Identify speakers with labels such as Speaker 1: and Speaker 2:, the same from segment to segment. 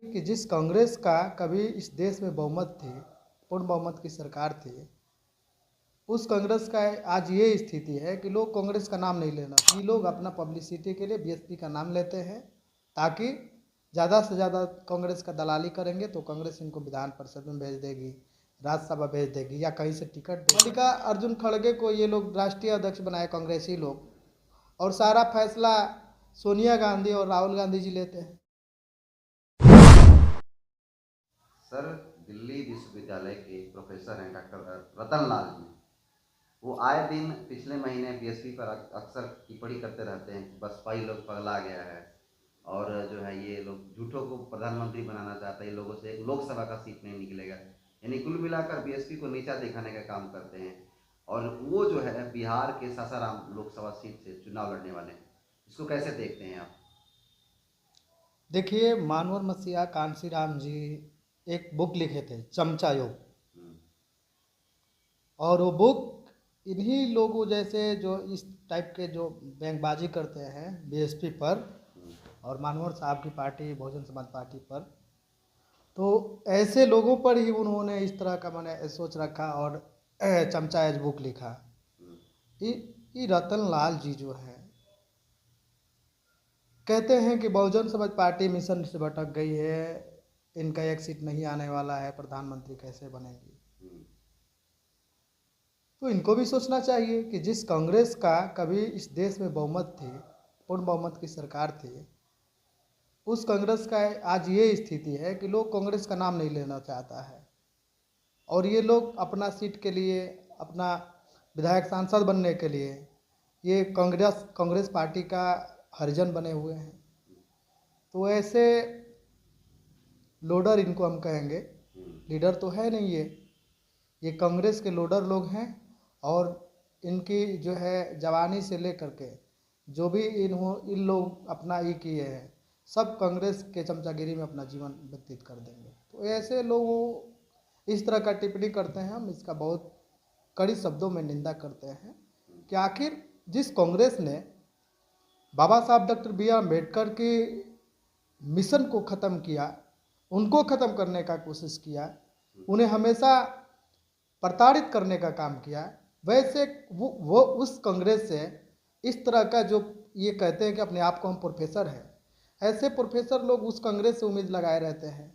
Speaker 1: कि जिस कांग्रेस का कभी इस देश में बहुमत थी, पूर्ण बहुमत की सरकार थी, उस कांग्रेस का आज ये स्थिति है कि लोग कांग्रेस का नाम नहीं लेना। ये लोग अपना पब्लिसिटी के लिए बीएसपी का नाम लेते हैं, ताकि ज़्यादा से ज़्यादा कांग्रेस का दलाली करेंगे तो कांग्रेस इनको विधान परिषद में भेज देगी, राज्यसभा भेज देगी या कहीं से टिकट देगी। मल्लिकार्जुन खड़गे को ये लोग राष्ट्रीय अध्यक्ष बनाए कांग्रेसी लोग, और सारा फैसला सोनिया गांधी और राहुल गांधी जी लेते हैं।
Speaker 2: सर, दिल्ली विश्वविद्यालय के प्रोफेसर हैं डॉक्टर रतन लाल जी। वो आए दिन पिछले महीने बीएसपी पर अक्सर टिप्पणी करते रहते हैं कि बसपा ही लोग पगला गया है और जो है ये लोग झूठों को प्रधानमंत्री बनाना चाहता है, ये लोगों से एक लोकसभा का सीट नहीं निकलेगा। यानी कुल मिलाकर बीएसपी को नीचा दिखाने का काम करते हैं। और वो जो है बिहार के सासाराम लोकसभा सीट से चुनाव लड़ने वाले हैं। इसको कैसे देखते हैं आप?
Speaker 1: देखिए, मानवर मसीहा कांसी राम जी एक बुक लिखे थे, चमचा योग।
Speaker 2: हम्म।
Speaker 1: और वो बुक इन्हीं लोगों जैसे जो इस टाइप के जो बैंकबाजी करते हैं बीएसपी पर और मानवर साहब की पार्टी बहुजन समाज पार्टी पर, तो ऐसे लोगों पर ही उन्होंने इस तरह का मैंने सोच रखा और चमचा एज बुक लिखा। ये रतन लाल जी जो है, कहते हैं कि बहुजन समाज पार्टी मिशन से भटक गई है, इनका एक सीट नहीं आने वाला है, प्रधानमंत्री कैसे बनेंगी। तो इनको भी सोचना चाहिए कि जिस कांग्रेस का कभी इस देश में बहुमत थी, पूर्ण बहुमत की सरकार थी, उस कांग्रेस का आज ये स्थिति है कि लोग कांग्रेस का नाम नहीं लेना चाहता है, और ये लोग अपना सीट के लिए, अपना विधायक सांसद बनने के लिए ये कांग्रेस पार्टी का हरिजन बने हुए हैं। तो ऐसे लोडर इनको हम कहेंगे, लीडर तो है नहीं ये कांग्रेस के लोडर लोग हैं। और इनकी जो है जवानी से लेकर के जो भी इन लोग अपना ये किए हैं, सब कांग्रेस के चमचागिरी में अपना जीवन व्यतीत कर देंगे। तो ऐसे लोग इस तरह का टिप्पणी करते हैं, हम इसका बहुत कड़ी शब्दों में निंदा करते हैं कि आखिर जिस कांग्रेस ने बाबा साहब डॉक्टर बी आर अम्बेडकर के मिशन को ख़त्म किया, उनको ख़त्म करने का कोशिश किया, उन्हें हमेशा प्रताड़ित करने का काम किया, वैसे वो उस कांग्रेस से इस तरह का जो ये कहते हैं कि अपने आप को हम प्रोफेसर हैं, ऐसे प्रोफेसर लोग उस कांग्रेस से उम्मीद लगाए रहते हैं।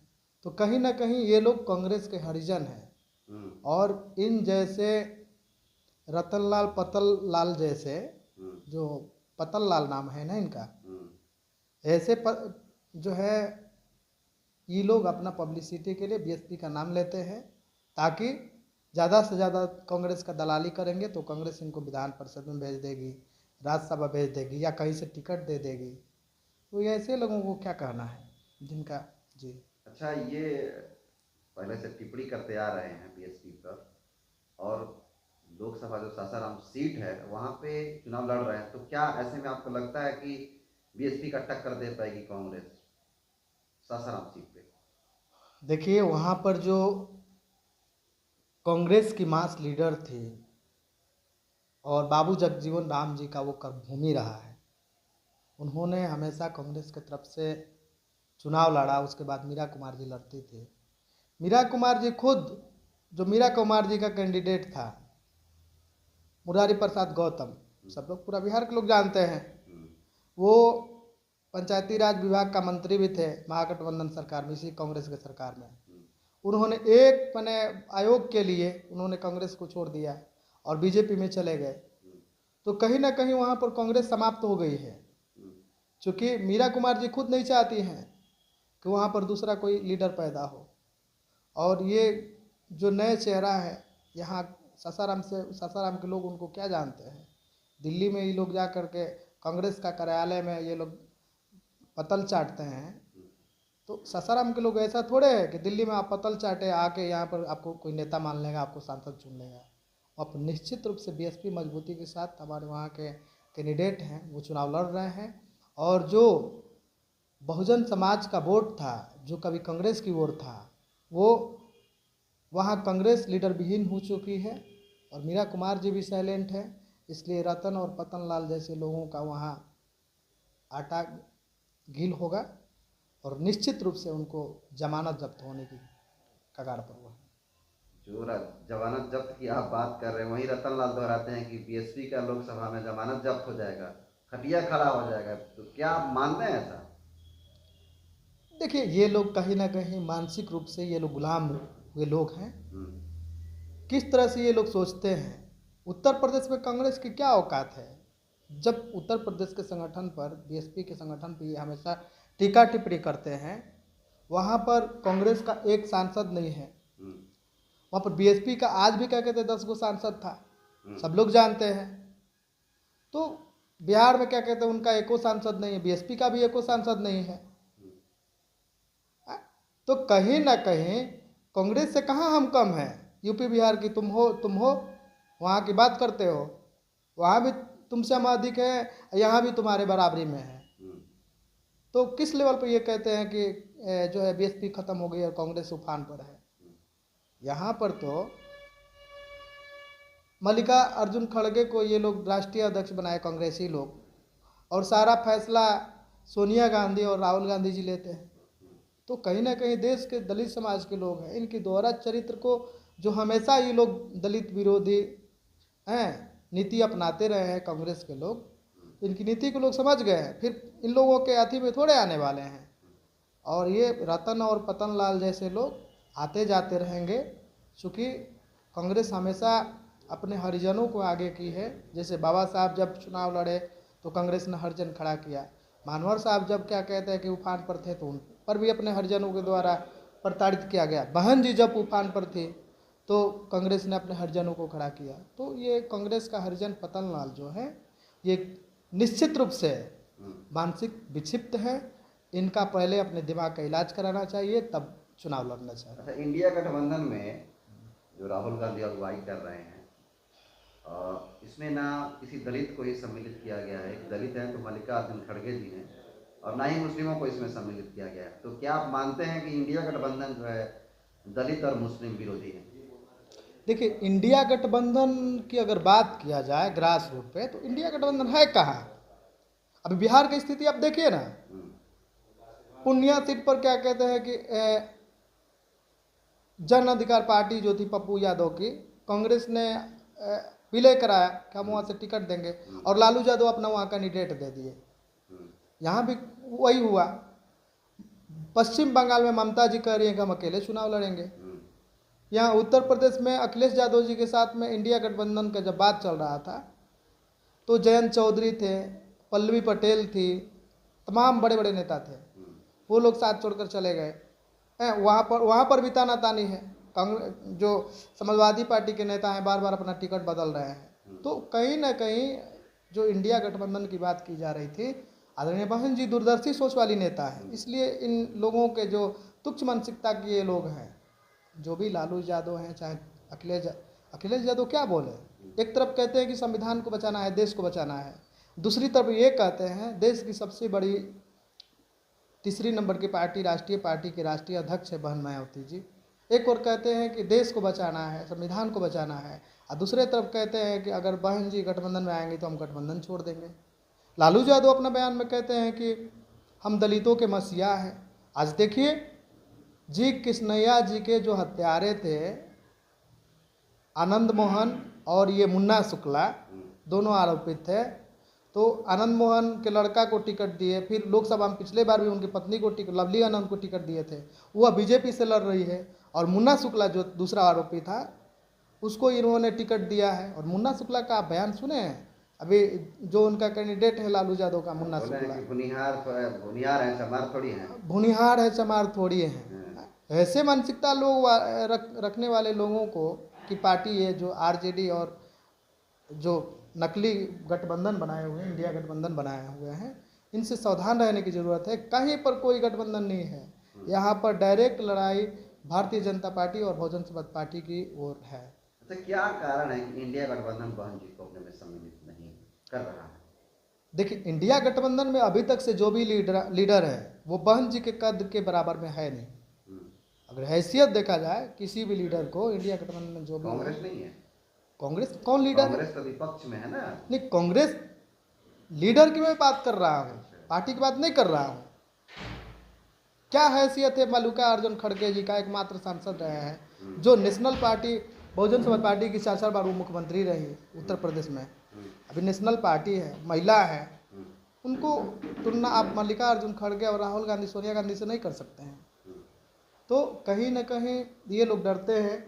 Speaker 1: तो कहीं ना कहीं ये लोग कांग्रेस के हरिजन हैं। और इन जैसे रतनलाल पतल लाल जैसे, जो पतल लाल नाम है ना इनका, ऐसे जो है ये लोग अपना पब्लिसिटी के लिए बीएसपी का नाम लेते हैं, ताकि ज़्यादा से ज़्यादा कांग्रेस का दलाली करेंगे तो कांग्रेस इनको विधान परिषद में भेज देगी, राज्यसभा भेज देगी या कहीं से टिकट दे देगी। तो ये ऐसे लोगों को क्या कहना है जिनका जी।
Speaker 2: अच्छा, ये पहले से टिप्पणी करते आ रहे हैं बीएसपी पर, और लोकसभा जो सासाराम सीट है वहाँ पे चुनाव लड़ रहे हैं, तो क्या ऐसे में आपको लगता है कि बीएसपी का टक्कर दे पाएगी कांग्रेस सासाराम सीट पे?
Speaker 1: देखिए, वहाँ पर जो कांग्रेस की मास लीडर थी और बाबू जगजीवन राम जी का वो कर्मभूमि रहा है, उन्होंने हमेशा कांग्रेस की तरफ से चुनाव लड़ा। उसके बाद मीरा कुमार जी लड़ती थी। मीरा कुमार जी खुद, जो मीरा कुमार जी का कैंडिडेट था मुरारी प्रसाद गौतम, सब लोग पूरा बिहार के लोग जानते हैं, वो पंचायती राज विभाग का मंत्री भी थे महागठबंधन सरकार में, इसी कांग्रेस के सरकार में। उन्होंने एक मैंने आयोग के लिए उन्होंने कांग्रेस को छोड़ दिया और बीजेपी में चले गए। तो कहीं ना कहीं वहाँ पर कांग्रेस समाप्त हो गई है, क्योंकि मीरा कुमार जी खुद नहीं चाहती हैं कि वहाँ पर दूसरा कोई लीडर पैदा हो। और ये जो नए चेहरा है यहाँ सासाराम के लोग उनको क्या जानते हैं। दिल्ली में ये लोग जा कर के कांग्रेस का कार्यालय में ये लोग पतल चाटते हैं, तो सासाराम के लोग ऐसा थोड़े है कि दिल्ली में आप पतल चाटे आके यहाँ पर आपको कोई नेता मान लेगा, आपको सांसद चुन लेगा। अब निश्चित रूप से बीएसपी मजबूती के साथ हमारे वहाँ के कैंडिडेट हैं वो चुनाव लड़ रहे हैं। और जो बहुजन समाज का वोट था, जो कभी कांग्रेस की ओर था, वो वहाँ कांग्रेस लीडर विहीन हो चुकी है और मीरा कुमार जी भी साइलेंट है। इसलिए रतन और पतन लाल जैसे लोगों का वहाँ आटा गील होगा और निश्चित रूप से उनको जमानत जब्त होने की कगार पर हुआ।
Speaker 2: जो जमानत जब्त की आप बात कर रहे हैं, वहीं रतन लाल दोहराते हैं कि बीएसपी का लोकसभा में जमानत जब्त हो जाएगा, खटिया खड़ा हो जाएगा। तो क्या आप मानते हैं ऐसा?
Speaker 1: देखिए, ये लोग कहीं ना कहीं मानसिक रूप से ये लोग गुलाम हुए लोग हैं। किस तरह से ये लोग सोचते हैं, उत्तर प्रदेश में कांग्रेस की क्या औकात है? जब उत्तर प्रदेश के संगठन पर, बीएसपी के संगठन पर ये हमेशा टीका टिप्पणी करते हैं, वहाँ पर कांग्रेस का एक सांसद नहीं है। वहाँ पर बीएसपी का आज भी क्या कहते हैं 10 गो सांसद था, सब लोग जानते हैं। तो बिहार में क्या कहते हैं उनका एको सांसद नहीं है, बीएसपी का भी एको सांसद नहीं है। तो कहीं ना कहीं कांग्रेस से कहाँ हम कम हैं? यूपी बिहार की तुम हो, वहाँ की बात करते हो, वहाँ भी तुमसे हम अधिक है, यहाँ भी तुम्हारे बराबरी में है। तो किस लेवल पर ये कहते हैं कि जो है बीएसपी खत्म हो गई और कांग्रेस उफान पर है? यहाँ पर तो मल्लिका अर्जुन खड़गे को ये लोग राष्ट्रीय अध्यक्ष बनाए कांग्रेसी लोग, और सारा फैसला सोनिया गांधी और राहुल गांधी जी लेते हैं। तो कहीं ना कहीं देश के दलित समाज के लोग हैं, इनकी दोहरा चरित्र को, जो हमेशा ये लोग दलित विरोधी हैं नीति अपनाते रहे हैं कांग्रेस के लोग, तो इनकी नीति को लोग समझ गए हैं, फिर इन लोगों के अथी में थोड़े आने वाले हैं। और ये रतन और पतन लाल जैसे लोग आते जाते रहेंगे, चूँकि कांग्रेस हमेशा अपने हरिजनों को आगे की है। जैसे बाबा साहब जब चुनाव लड़े तो कांग्रेस ने हरिजन खड़ा किया, मानवर साहब जब क्या कहते हैं कि उफान पर थे तो उन पर भी अपने हरिजनों के द्वारा प्रताड़ित किया गया। बहन जी जब उफान पर थी तो कांग्रेस ने अपने हरिजनों को खड़ा किया। तो ये कांग्रेस का हरिजन पतन लाल जो है, ये निश्चित रूप से मानसिक विक्षिप्त है। इनका पहले अपने दिमाग का इलाज कराना चाहिए, तब चुनाव लड़ना चाहिए।
Speaker 2: अच्छा, इंडिया गठबंधन में जो राहुल गांधी अगुवाई कर रहे हैं, इसमें ना किसी दलित को ही सम्मिलित किया गया है। एक दलित हैं तो मल्लिका अर्जुन खड़गे जी हैं, और ना ही मुस्लिमों को इसमें सम्मिलित किया गया है। तो क्या आप मानते हैं कि इंडिया गठबंधन जो है दलित और मुस्लिम विरोधी है?
Speaker 1: देखिए, इंडिया गठबंधन की अगर बात किया जाए ग्रास रूट पे, तो इंडिया गठबंधन है कहाँ? अभी बिहार की स्थिति आप देखिए ना, पूर्णिया सीट पर क्या कहते हैं कि जन अधिकार पार्टी जो थी पप्पू यादव की, कांग्रेस ने विलय कराया कि हम वहाँ से टिकट देंगे, और लालू यादव अपना वहाँ कैंडिडेट दे दिए। यहाँ भी वही हुआ। पश्चिम बंगाल में ममता जी कह रही है कि हम अकेले चुनाव लड़ेंगे। यहाँ उत्तर प्रदेश में अखिलेश यादव जी के साथ में इंडिया गठबंधन का जब बात चल रहा था, तो जयंत चौधरी थे, पल्लवी पटेल थी, तमाम बड़े बड़े नेता थे, वो लोग साथ छोड़कर चले गए। वहाँ पर भी तानातानी है। कांग्रेस जो समाजवादी पार्टी के नेता हैं बार बार अपना टिकट बदल रहे हैं। तो कहीं ना कहीं जो इंडिया गठबंधन की बात की जा रही थी, आदरणीय बहन जी दूरदर्शी सोच वाली नेता है, इसलिए इन लोगों के जो तुच्छ मानसिकता के ये लोग हैं, जो भी लालू यादव हैं चाहे अखिलेश यादव, क्या बोले? एक तरफ कहते हैं कि संविधान को बचाना है, देश को बचाना है, दूसरी तरफ ये कहते हैं देश की सबसे बड़ी तीसरी नंबर की पार्टी, राष्ट्रीय पार्टी के राष्ट्रीय अध्यक्ष है बहन मायावती जी। एक और कहते हैं कि देश को बचाना है, संविधान को बचाना है, और दूसरे तरफ कहते हैं कि अगर बहन जी गठबंधन में आएंगे तो हम गठबंधन छोड़ देंगे। लालू यादव अपने बयान में कहते हैं कि हम दलितों के मसीहा हैं। आज देखिए, जी कृष्णैया जी के जो हत्यारे थे आनंद मोहन और ये मुन्ना शुक्ला, दोनों आरोपित थे। तो आनंद मोहन के लड़का को टिकट दिए, फिर लोकसभा में पिछले बार भी उनकी पत्नी को टिकट, लवली आनंद को टिकट दिए थे, वह बीजेपी से लड़ रही है। और मुन्ना शुक्ला जो दूसरा आरोपी था, उसको इन्होंने टिकट दिया है। और मुन्ना शुक्ला का आप बयान सुने हैं? अभी जो उनका कैंडिडेट है लालू यादव का, मुन्ना शुक्ला
Speaker 2: भुनिहार है, चमार थोड़ी है,
Speaker 1: भुनिहार है, चमार थोड़ी है। ऐसे मानसिकता लोग रखने वाले लोगों को की पार्टी है जो आरजेडी और जो नकली गठबंधन बनाए हुए हैं, इंडिया गठबंधन बनाए हुए हैं, इनसे सावधान रहने की ज़रूरत है। कहीं पर कोई गठबंधन नहीं है, यहाँ पर डायरेक्ट लड़ाई भारतीय जनता पार्टी और बहुजन समाज पार्टी की ओर है।
Speaker 2: अच्छा, क्या कारण है कि इंडिया गठबंधन बहन जी को अपने में सम्मिलित नहीं कर रहा है?
Speaker 1: देखिए, इंडिया गठबंधन में अभी तक से जो भी लीडर है वो बहन जी के कद के बराबर में है नहीं। अगर हैसियत देखा जाए किसी भी लीडर को, इंडिया गठबंधन में जो भी,
Speaker 2: कांग्रेस नहीं है।
Speaker 1: कांग्रेस कौन लीडर है?
Speaker 2: कांग्रेस तो विपक्ष में है ना।
Speaker 1: नहीं, कांग्रेस लीडर की मैं बात कर रहा हूँ, पार्टी की बात नहीं कर रहा हूँ। क्या हैसियत है मल्लिकार्जुन खड़गे जी का, एकमात्र सांसद रहे हैं जो national party Bahujan Samaj party की 4 बार वो मुख्यमंत्री रही उत्तर प्रदेश में, अभी नेशनल पार्टी है, महिला है, उनको तुलना आप मल्लिकार्जुन खड़गे और राहुल गांधी सोनिया गांधी से नहीं कर सकते हैं। तो कहीं ना कहीं ये लोग डरते हैं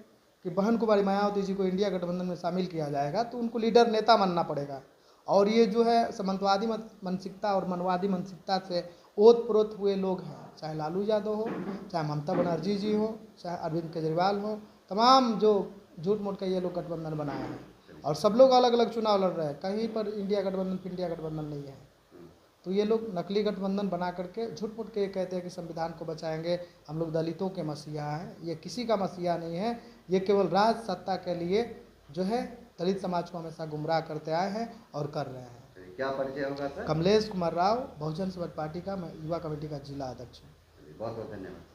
Speaker 1: कि बहन कुमारी मायावती जी को इंडिया गठबंधन में शामिल किया जाएगा तो उनको लीडर नेता मानना पड़ेगा, और ये जो है सामंतवादी मानसिकता और मनवादी मानसिकता से ओत प्रोत हुए लोग हैं, चाहे लालू यादव हो, चाहे ममता बनर्जी जी हो, चाहे अरविंद केजरीवाल हो, तमाम जो झूठ मूठ का ये लोग गठबंधन बनाए हैं और सब लोग अलग अलग चुनाव लड़ रहे हैं, कहीं पर इंडिया गठबंधन इंडिया गठबंधन नहीं है। तो ये लोग नकली गठबंधन बना करके झूठ मूठ के कहते हैं कि संविधान को बचाएंगे, हम लोग दलितों के मसीहा हैं। ये किसी का मसीहा नहीं है, ये केवल राज सत्ता के लिए जो है दलित समाज को हमेशा गुमराह करते आए हैं और कर रहे हैं।
Speaker 2: क्या परिचय होगा सर?
Speaker 1: कमलेश कुमार राव, बहुजन समाज पार्टी का मैं युवा कमेटी का जिला अध्यक्ष हूँ।
Speaker 2: बहुत बहुत धन्यवाद।